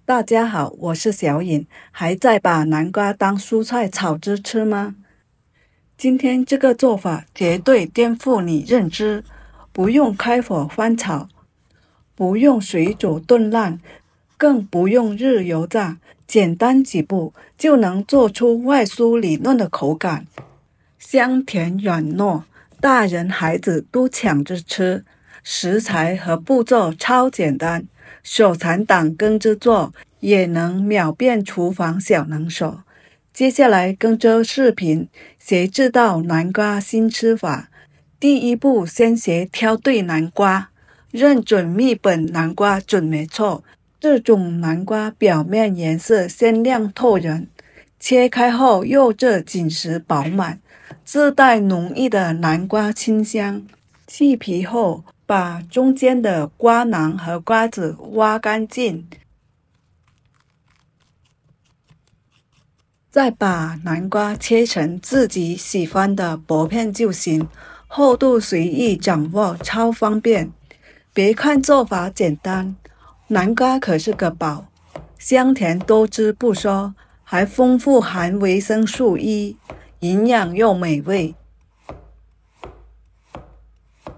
大家好，我是小颖，还在把南瓜当蔬菜炒着吃吗？今天这个做法绝对颠覆你认知，不用开火翻炒，不用水煮炖烂，更不用日油炸，简单几步就能做出外酥里嫩的口感，香甜软糯，大人孩子都抢着吃。食材和步骤超简单，手残党跟着做也能秒变厨房小能手。接下来跟着视频学这道南瓜新吃法。第一步，先学挑对南瓜，认准密本南瓜准没错。这种南瓜表面颜色鲜亮透人，切开后肉质紧实饱满，自带浓郁的南瓜清香。去皮后，把中间的瓜囊和瓜子挖干净，再把南瓜切成自己喜欢的薄片就行，厚度随意掌握，超方便。别看做法简单，南瓜可是个宝，香甜多汁不说，还丰富含维生素 E， 营养又美味。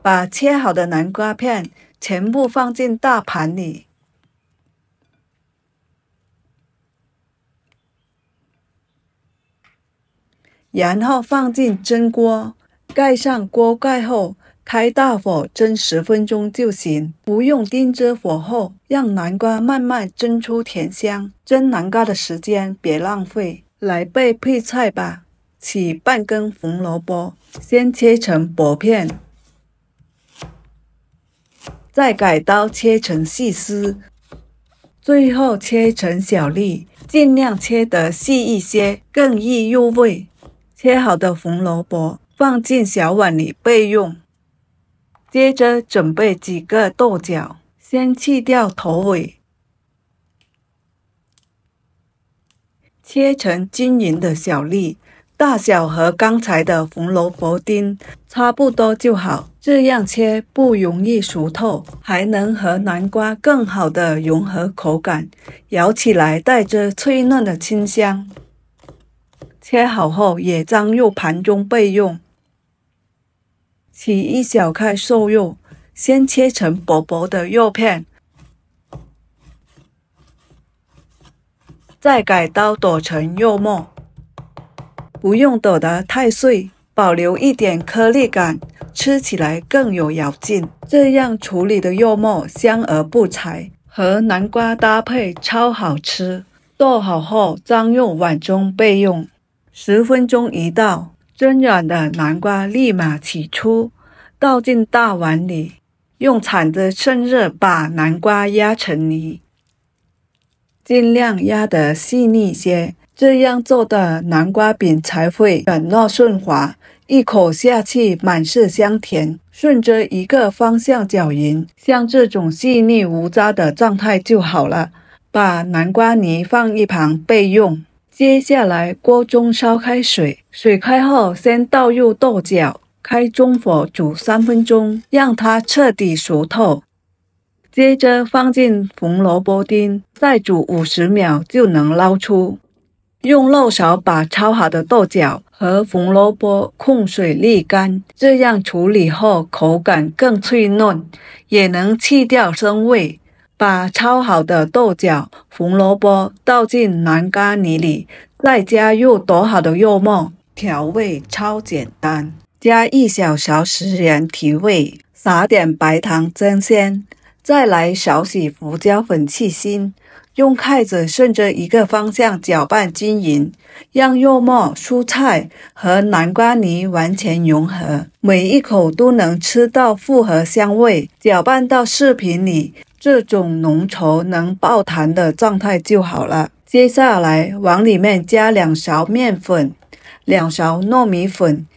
把切好的南瓜片全部放进大盘里，然后放进蒸锅，盖上锅盖后开大火蒸10分钟就行，不用盯着火候，让南瓜慢慢蒸出甜香。蒸南瓜的时间别浪费，来备配菜吧。起半根红萝卜，先切成薄片，再改刀切成细丝，最后切成小粒，尽量切得细一些，更易入味。切好的红萝卜放进小碗里备用。接着准备几个豆角，先去掉头尾，切成均匀的小粒，大小和刚才的红萝卜丁差不多就好，这样切不容易熟透，还能和南瓜更好的融合口感，咬起来带着脆嫩的清香。切好后也装入盘中备用。起一小块瘦肉，先切成薄薄的肉片，再改刀剁成肉末，不用剁得太碎，保留一点颗粒感，吃起来更有咬劲。这样处理的肉末香而不柴，和南瓜搭配超好吃。剁好后装入碗中备用。10分钟一到，蒸软的南瓜立马取出，倒进大碗里，用铲子趁热把南瓜压成泥，尽量压得细腻些，这样做的南瓜饼才会软糯顺滑，一口下去满是香甜。顺着一个方向搅匀，像这种细腻无渣的状态就好了。把南瓜泥放一旁备用。接下来锅中烧开水，水开后先倒入豆角，开中火煮3分钟，让它彻底熟透。接着放进红萝卜丁，再煮50秒就能捞出。用漏勺把焯好的豆角和红萝卜控水沥干，这样处理后口感更脆嫩，也能去掉生味。把焯好的豆角、红萝卜倒进南瓜泥里，再加入剁好的肉末，调味超简单。加1小勺食盐提味，撒点白糖增鲜，再来少许胡椒粉去腥。用筷子顺着一个方向搅拌均匀，让肉末、蔬菜和南瓜泥完全融合，每一口都能吃到复合香味。搅拌到视频里这种浓稠能爆弹的状态就好了。接下来往里面加2勺面粉、2勺糯米粉，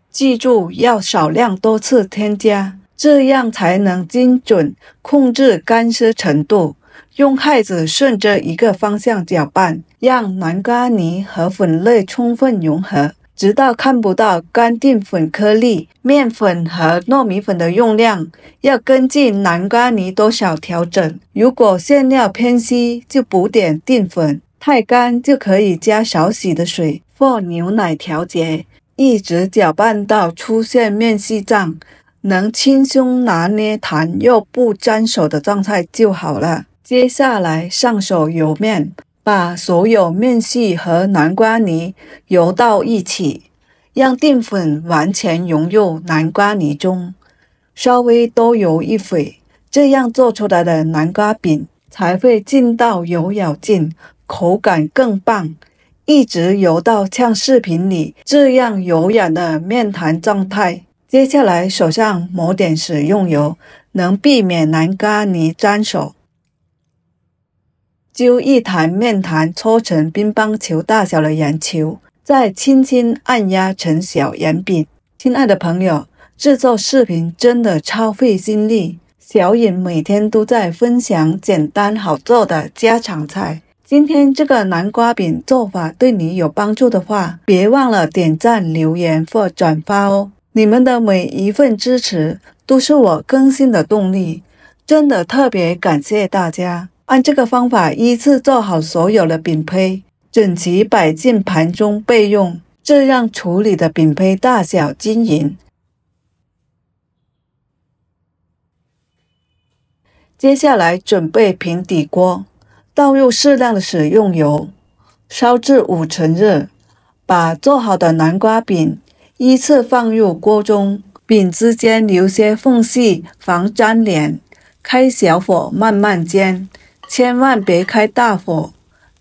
记住要少量多次添加，这样才能精准控制干湿程度。用筷子顺着一个方向搅拌，让南瓜泥和粉类充分融合。直到看不到干淀粉颗粒。面粉和糯米粉的用量要根据南瓜泥多少调整。如果馅料偏稀，就补点淀粉；太干就可以加少许的水或牛奶调节。一直搅拌到出现面细状，能轻松拿捏弹又不沾手的状态就好了。接下来上手揉面，把所有面细和南瓜泥揉到一起，让淀粉完全融入南瓜泥中，稍微多揉一会，这样做出来的南瓜饼才会劲道有咬劲，口感更棒。一直揉到像视频里这样柔软的面团状态。接下来手上抹点食用油，能避免南瓜泥沾手。揪一团面团搓成乒乓球大小的圆球，再轻轻按压成小圆饼。亲爱的朋友，制作视频真的超费心力，小颖每天都在分享简单好做的家常菜。今天这个南瓜饼做法对你有帮助的话，别忘了点赞、留言或转发哦！你们的每一份支持都是我更新的动力，真的特别感谢大家！按这个方法依次做好所有的饼胚，整齐摆进盘中备用，这样处理的饼胚大小均匀。接下来准备平底锅。倒入适量的食用油，烧至5成热，把做好的南瓜饼依次放入锅中，饼之间留些缝隙防粘连，开小火慢慢煎，千万别开大火，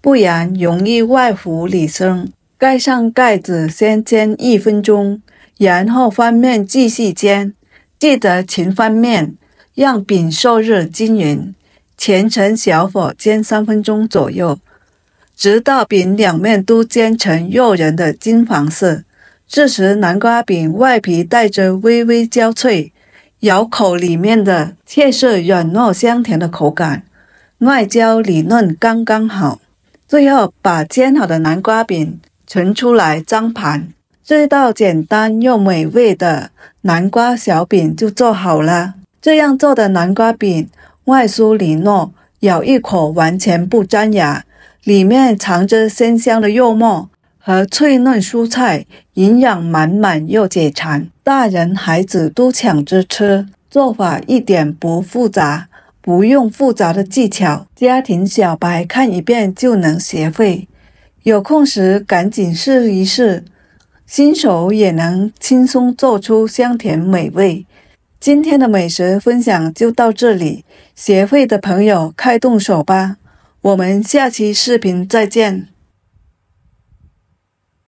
不然容易外糊里生。盖上盖子先煎1分钟，然后翻面继续煎，记得勤翻面，让饼受热均匀。全程小火煎3分钟左右，直到饼两面都煎成诱人的金黄色。这时南瓜饼外皮带着微微焦脆，咬口里面的却是软糯香甜的口感，外焦里嫩刚刚好。最后把煎好的南瓜饼盛出来装盘，这道简单又美味的南瓜小饼就做好了。这样做的南瓜饼外酥里糯，咬一口完全不粘牙，里面藏着鲜香的肉末和脆嫩蔬菜，营养满满又解馋，大人孩子都抢着吃。做法一点不复杂，不用复杂的技巧，家庭小白看一遍就能学会。有空时赶紧试一试，新手也能轻松做出香甜美味。今天的美食分享就到这里，学会的朋友开动手吧，我们下期视频再见。